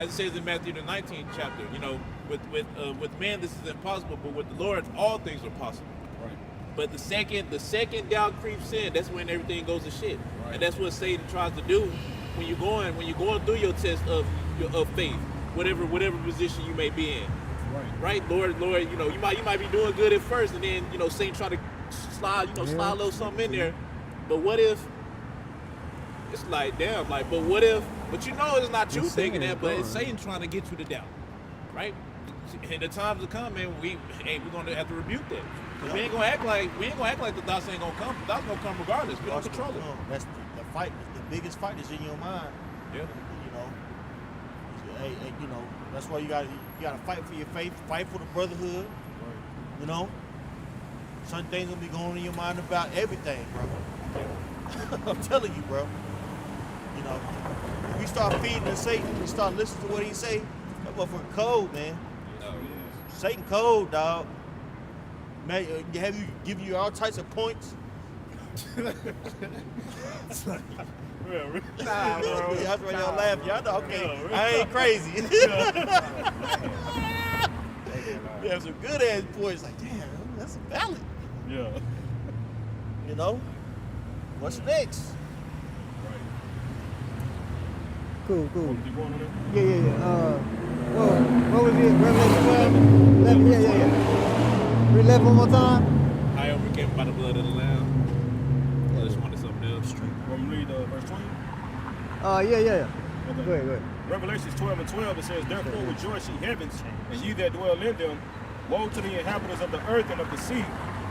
As it says in Matthew the 19th chapter, with man this is impossible, but with the Lord all things are possible. Right. But the second doubt creeps in, that's when everything goes to shit. Right. And that's what Satan tries to do when you're going through your test of faith, whatever position you may be in. Right, Lord, you might be doing good at first, and then Satan try to slide a little something in there. But what if it's like, damn, but what if? But it's not you thinking that, but it's Satan trying to get you to doubt, right? And the times to come, man, we're gonna have to rebuke that. Yeah. We ain't gonna act like the doubts ain't gonna come. The doubts gonna come regardless. We don't control it. That's the fight. The biggest fight is in your mind. Yeah. That's why you gotta fight for your faith, fight for the brotherhood. Right. Certain things gonna be going in your mind about everything, bro. I'm telling you, bro. If we start feeding to Satan and start listening to what he say, that motherfucker cold, man. Oh yeah. Satan cold, dog. Man, have you given you all types of points? Nah, bro. That's why y'all laugh. Y'all know, okay, I ain't crazy. You have some good ass points. Like, damn, that's valid. Yeah. What's next? Cool. You going on there? Yeah. What was it? Revelation 12? 11? Yeah. Read 11 one more time. I overcame by the blood of the Lamb. I just wanted something else. Want me to read verse 20? Yeah. Okay. Go ahead. Revelations 12:12, it says, "Therefore rejoice, ye heavens, and ye that dwell in them. Woe to the inhabitants of the earth and of the sea,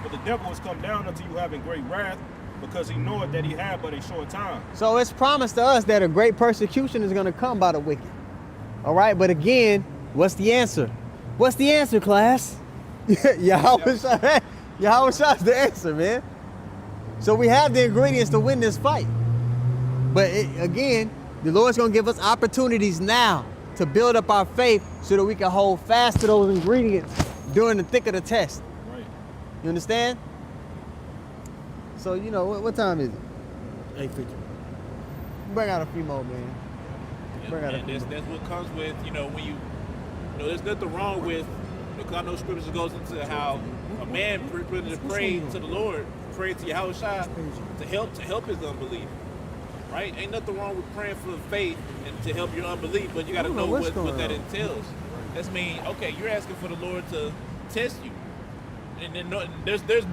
for the devil is come down unto you having great wrath, because he knoweth that he had but a short time." So it's promised to us that a great persecution is going to come by the wicked. All right, but again, what's the answer? What's the answer, class? Yahweh is the answer, man. So we have the ingredients to win this fight. But again, the Lord's going to give us opportunities now to build up our faith so that we can hold fast to those ingredients during the thick of the test. Right. You understand? So, what time is it? 8:50. Bring out a few more, man. That's what comes with, when there's nothing wrong with, because I know scripture goes into how a man pray to the Lord, pray to Yahushua to help his unbelief. Right? Ain't nothing wrong with praying for faith and to help your unbelief, but you got to know what that entails. That's mean, okay, you're asking for the Lord to test you. And then there's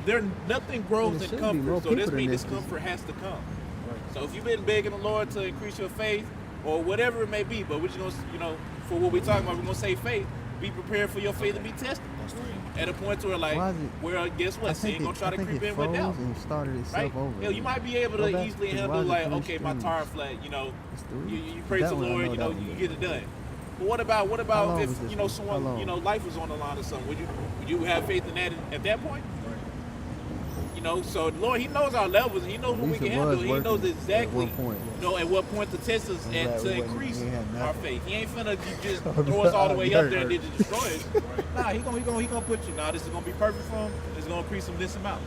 nothing grows in comfort, so this means discomfort has to come. Right. So if you've been begging the Lord to increase your faith or whatever it may be, but we're just gonna, for what we're talking about, we're gonna say faith. Be prepared for your faith to be tested. At a point where guess what? Sin gonna try to creep in with doubt. And started itself right? over. You might be able to easily handle okay, my tire flat. You praise the Lord. You get it done. But what about if someone life was on the line or something? Would you have faith in that at that point? So the Lord, He knows our levels, and He knows what we can handle. He knows exactly, at what point to test us and to increase our faith. He ain't finna just throw us all the way up there and then just destroy us. Nah, He gonna put you. Nah, this is gonna be perfect for Him. It's gonna increase Him this amount.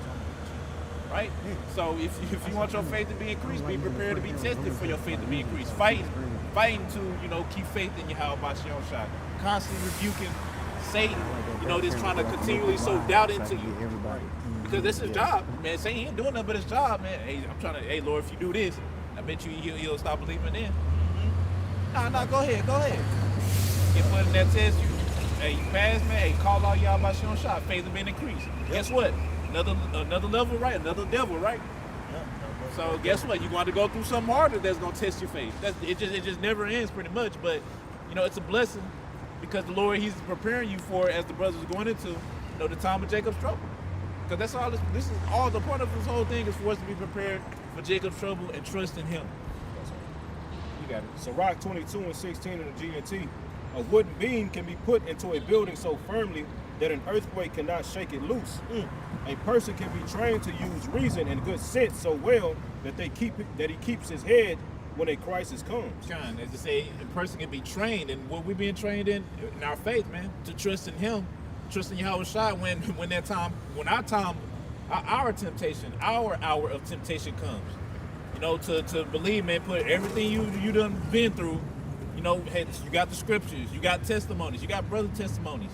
Right? So if you want your faith to be increased, be prepared to be tested for your faith to be increased. Fighting to keep faith in Yahweh by Shem Shai. Constantly rebuking Satan. Just trying to continually sow doubt into you. Because that's his job, man. Satan ain't doing nothing but his job, man. Hey, Lord, if you do this, I bet you he'll stop believing in. Nah, go ahead. Get put in that test, you pass, man. Hey, call all y'all by Shem Shai. Faith has been increased. Yep. Guess what? Another level, right? Another devil, right? Yep. So guess what? You're going to go through something harder that's going to test your faith. It just never ends pretty much, but it's a blessing because the Lord, He's preparing you for it as the brothers are going into the time of Jacob's trouble. Because that's all. This is all the point of this whole thing is for us to be prepared for Jacob's trouble and trust in Him. You got it. So Rock 22:16 in the GNT, a wooden beam can be put into a building so firmly that an earthquake cannot shake it loose. A person can be trained to use reason and good sense so well that he keeps his head when a crisis comes. John, as to say, a person can be trained, and what we're being trained in our faith, man, to trust in Him. Trust in Yahweh Shai when our temptation, our hour of temptation comes. To believe, man, put everything you done been through, you know, hey, you got the scriptures, you got testimonies, you got brother testimonies,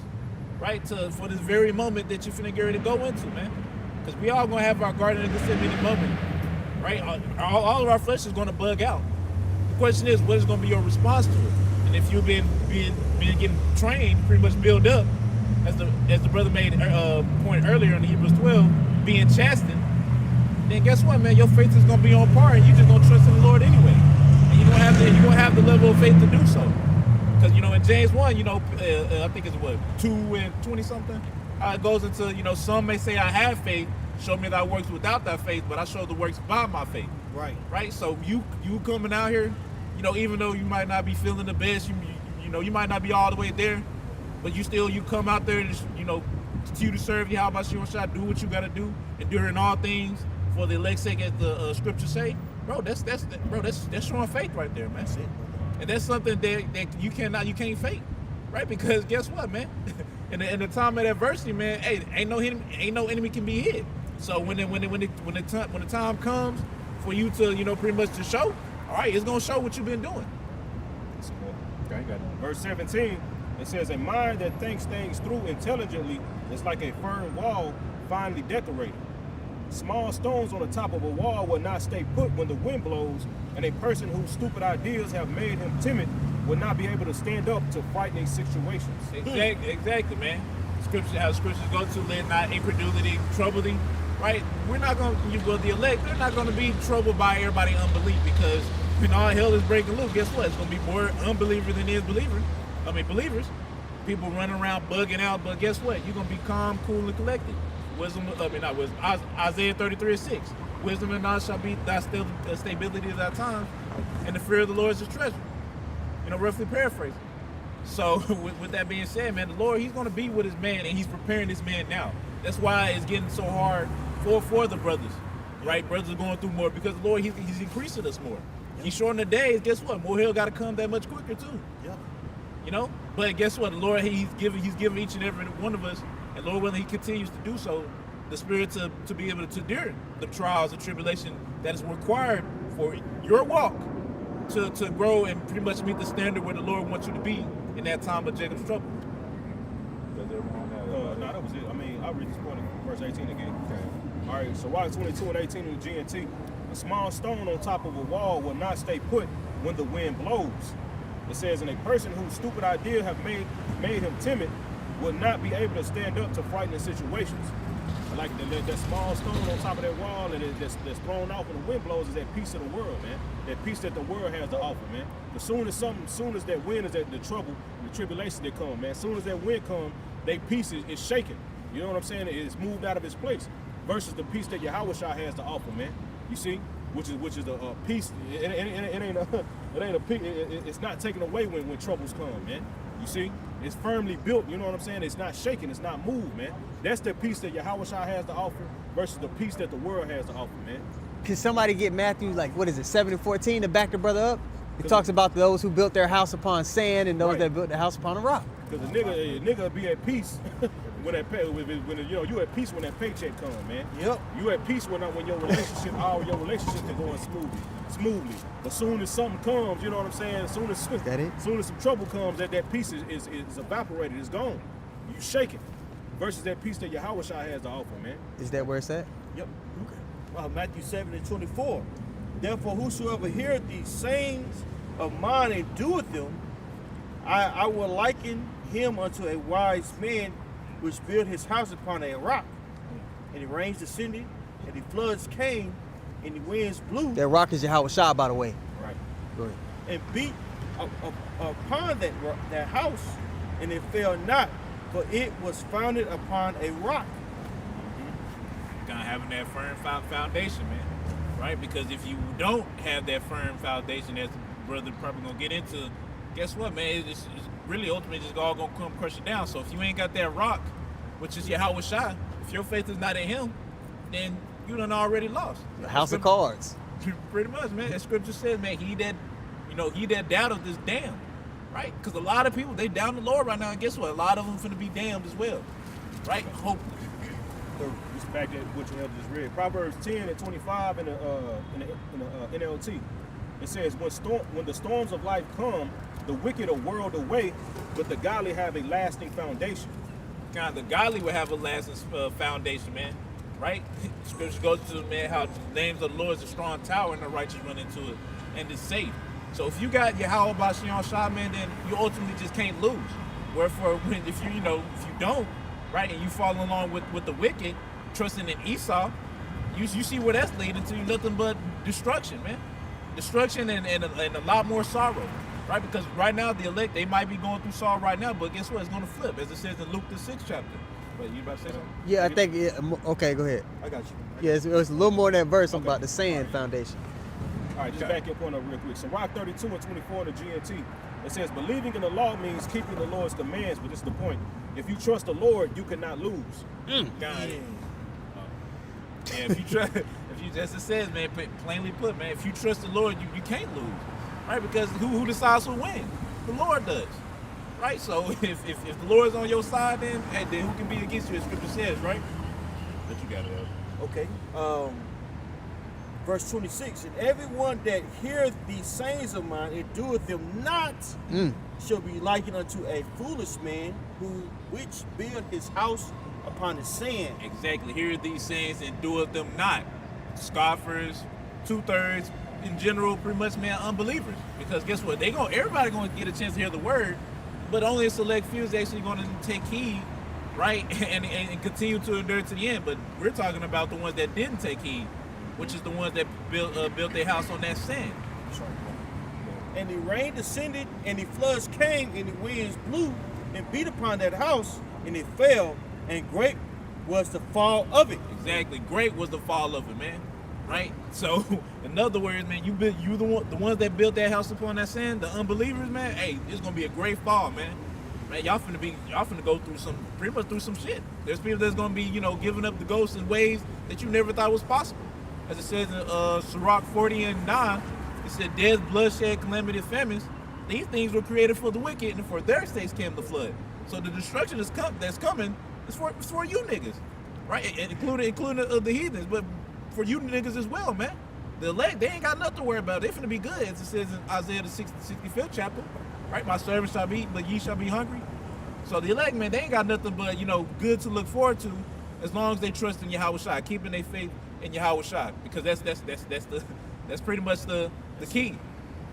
right? For this very moment that you're finna get ready to go into, man. Because we all gonna have our Garden of Gethsemane moment, right? All of our flesh is gonna bug out. The question is, what is gonna be your response to it? And if you've been getting trained, pretty much built up, as the brother made a point earlier in Hebrews 12, being chastened, then guess what, man? Your faith is gonna be on par, and you're just gonna trust in the Lord anyway. And you're gonna have the level of faith to do so. Because you know, in James 1, you know, I think it's what 2 and 20 something. It goes into, you know, some may say I have faith, show me thy works without thy faith, but I show the works by my faith. Right. So you coming out here, you know, even though you might not be feeling the best, you know, you might not be all the way there, but you come out there, to, you know, continue to serve you. How about you shot? Do what you got to do, enduring all things for the elect's sake, as the scriptures say, bro. That's showing faith right there, man. That's it. And that's something that you can't fake, right? Because guess what, man? in the time of adversity, man, hey, ain't no enemy can be hid. So when the time comes for you to, you know, pretty much to show, all right, it's gonna show what you've been doing. Okay, got it. Verse 17, it says, "A mind that thinks things through intelligently is like a firm wall finely decorated. Small stones on the top of a wall will not stay put when the wind blows, and a person whose stupid ideas have made him timid will not be able to stand up to frightening situations." Exactly, man. How scriptures go to, let not incredulity trouble thee, right? We're not going to, the elect, they're not going to be troubled by everybody's unbelief, because when all hell is breaking loose, guess what? It's going to be more unbelievers than is believers. People running around bugging out, but guess what? You're going to be calm, cool, and collected. Isaiah 33:6. Wisdom and knowledge shall be thy stability of thy time, and the fear of the Lord is his treasure. You know, roughly paraphrasing. So with that being said, man, the Lord, he's going to be with his man, and he's preparing this man now. That's why it's getting so hard for the brothers, right? Brothers are going through more because the Lord, he's increasing us more. He's shortening the days. Guess what? More hell got to come that much quicker too. Yeah. You know, but guess what? The Lord, he's giving each and every one of us, and Lord willing, he continues to do so, the spirit to be able to endure the trials and tribulation that is required for your walk to grow and pretty much meet the standard where the Lord wants you to be in that time of Jacob's trouble. No, that was it. I mean, I'll read this point in verse 18 again. Okay. All right, so Rock 22 and 18 in the GNT. "A small stone on top of a wall will not stay put when the wind blows." It says, "And a person whose stupid idea have made him timid will not be able to stand up to frightening situations." Like that small stone on top of that wall that's thrown off when the wind blows is that peace of the world, man. That peace that the world has to offer, man. As soon as that wind is at the trouble, the tribulation that come, man. As soon as that wind come, their peace is shaken. You know what I'm saying? It's moved out of its place. Versus the peace that Yahushua has to offer, man. You see, which is a peace. It ain't a peace. It's not taken away when troubles come, man. You see, it's firmly built. You know what I'm saying? It's not shaken. It's not moved, man. That's the peace that Yahushua has to offer versus the peace that the world has to offer, man. Can somebody get Matthew, like, what is it, 7:14 to back the brother up? It talks about those who built their house upon sand and those that built their house upon a rock. Because a nigga be at peace when you know you at peace when that paycheck come, man. Yep. You at peace when your relationship, all your relationships are going smoothly. But soon as something comes, you know what I'm saying? Soon as some trouble comes, that peace is evaporated, it's gone. You shake it. Versus that peace that Yahushua has to offer, man. Is that where it's at? Yep. Okay. Matthew 7:24. "Therefore, whosoever heareth these sayings of mine and doeth them, I will liken him unto a wise man which built his house upon a rock. And the rains descended, and the floods came, and the winds blew." That rock is Yahushua, by the way. Right. Go ahead. "And beat upon that house, and it fell not, for it was founded upon a rock." Kind of having that firm foundation, man, right? Because if you don't have that firm foundation, as the brother probably gonna get into, guess what, man? It's really ultimately just all gonna come crush it down. So if you ain't got that rock, which is Yahushua, if your faith is not in him, then you done already lost. The house of cards. Pretty much, man. That scripture says, man, he that doubteth is damned, right? Because a lot of people, they down the Lord right now, and guess what? A lot of them finna be damned as well, right? Hopeless. Just back to what you have just read. Proverbs 10 and 25 in the NLT. It says, when the storms of life come, The wicked are whirled away, but the godly have a lasting foundation. God, the godly will have a lasting foundation, man. Right? Scripture goes to, man, how the names of the Lord is a strong tower and the righteous run into it and is safe. So if you got Yahweh Bashion Shah, man, then you ultimately just can't lose. Wherefore, if you don't, right, and you follow along with the wicked, trusting in Esau, you see where that's leading to, nothing but destruction, man. Destruction and a lot more sorrow, right? Because right now the elect, they might be going through sorrow right now, but guess what? It's going to flip, as it says in Luke the 6th chapter. But you about to say something? Yeah, I think. Okay, go ahead. I got you. Yeah, it was a little more than that verse Okay. about the sand foundation. All right, just back your point up real quick. So Rock 32 and 24 in the GNT, it says, believing in the law means keeping the Lord's commands, but this is the point. If you trust the Lord, you cannot lose. God. Yeah, if you trust, as it says, man, plainly put, man, if you trust the Lord, you can't lose, right? Because who decides who wins? The Lord does, right? So if the Lord's on your side, then who can be against you? As Scripture says, right? But you got it. Okay. Verse 26, and everyone that heareth these sayings of mine and doeth them not shall be likened unto a foolish man which built his house upon the sand. Exactly. Hear these sayings and doeth them not. Scoffers, 2/3, in general, pretty much, man, unbelievers. Because guess what? Everybody gonna get a chance to hear the word, but only a select few is actually gonna take heed, right, and continue to endure to the end. But we're talking about the ones that didn't take heed, which is the ones that built their house on that sand. And the rain descended, and the floods came, and the winds blew and beat upon that house, and it fell, and great was the fall of it. Exactly, great was the fall of it, man. Right. So, in other words, man, the ones that built that house upon that sand, the unbelievers, man. Hey, it's gonna be a great fall, man. Man, y'all finna go through pretty much some shit. There's people that's gonna be, giving up the ghosts in ways that you never thought was possible. As it says in Sirach 40 and 9, it said, death, bloodshed, calamity, famines. These things were created for the wicked, and for their sakes came the flood. So the destruction that's coming is for you niggas, right? And including the heathens, but for you niggas as well, man. The elect, they ain't got nothing to worry about. They finna be good, as it says in Isaiah the 65th chapter, right? My servants shall eat, but ye shall be hungry. So the elect, man, they ain't got nothing but, good to look forward to, as long as they trust in Yahweh Shai, keeping their faith in Yahweh Shai, because that's pretty much the key.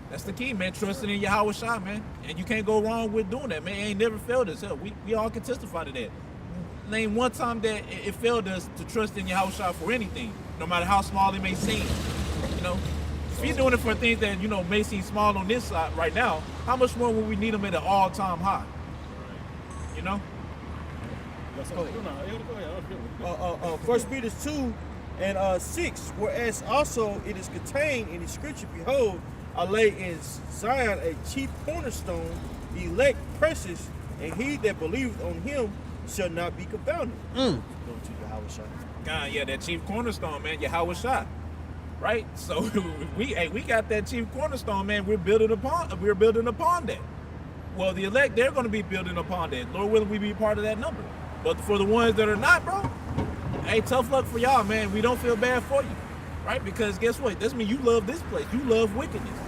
That's the key, man. Trusting in Yahweh Shai, man, and you can't go wrong with doing that, man. It ain't never failed us. Hell, we all can testify to that. Name one time that it failed us to trust in Yahweh Shai for anything, no matter how small it may seem. If you're doing it for things that may seem small on this side right now, how much more will we need them at an all-time high? Go ahead. 1 Peter 2 and 6, whereas also it is contained in the scripture, behold, I lay in Zion a chief cornerstone, elect precious, and he that believeth on him shall not be confounded. Go to Yahweh Shai. God, yeah, that chief cornerstone, man, Yahweh Shai. Right? So we got that chief cornerstone, man. We're building upon that. Well, the elect, they're gonna be building upon that. Lord willing, we be part of that number. But for the ones that are not, bro, hey, tough luck for y'all, man. We don't feel bad for you. Right? Because guess what? That means you love this place. You love wickedness.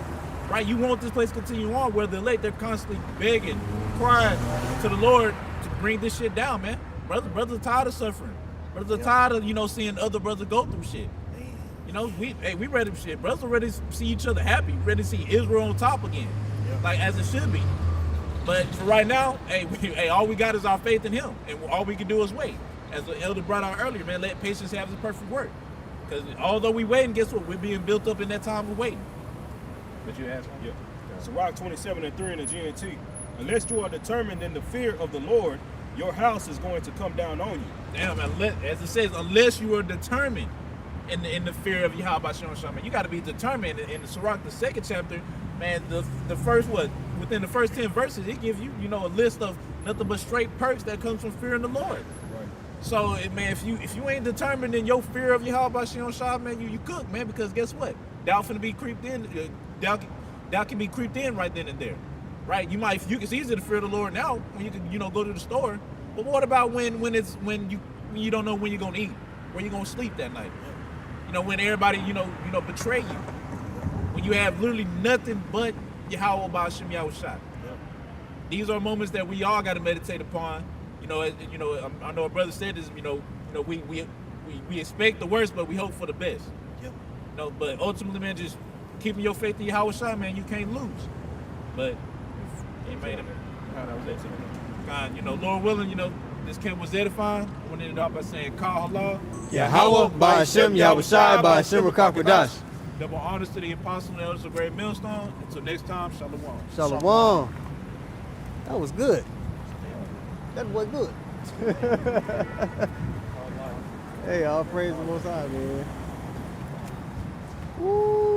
Right? You want this place to continue on, where the elect, they're constantly begging, crying to the Lord to bring this shit down, man. Brothers are tired of suffering. Brothers are tired of, seeing other brothers go through shit. We ready for shit. Brothers are ready to see each other happy, ready to see Israel on top again. Like as it should be. But for right now, all we got is our faith in him. And all we can do is wait. As the elder brought out earlier, man, let patience have its perfect work. Because although we waiting, guess what? We're being built up in that time of waiting. But you asked me? Yeah. So Rock 27 and 3 in the GNT. Unless you are determined in the fear of the Lord, your house is going to come down on you. Damn, as it says, unless you are determined in the fear of Yahweh Shai, man, you got to be determined. In the Sirach, the 2nd chapter, man, the first within the first 10 verses, it gives you, a list of nothing but straight perks that comes from fearing the Lord. Right. So, man, if you ain't determined in your fear of Yahweh Shai, man, you cook, man, because guess what? Doubt finna be creeped in. Doubt can be creeped in right then and there, right? It's easy to fear the Lord now when you can, go to the store. But what about when you don't know when you're gonna eat, where you're gonna sleep that night? When everybody, betray you. When you have literally nothing but Yahweh Ba'ashem Yahweh Shai. these are moments that we all got to meditate upon. You know, I know a brother said this. We expect the worst, but we hope for the best. Yep. You know, but ultimately, man, just keeping your faith in Yahweh Shai, man, you can't lose. But amen. God, Lord willing, this camp was edifying. I want to end it off by saying, Call Allah. Yahweh, by Hashem, Yahweh Shai, by Hashem, Rakakwadash. Double honors to the apostle and elders of Great Millstone. Until next time, Shalom. Shalom. That was good. That was good. Hey, all praise the Most High, man. Woo.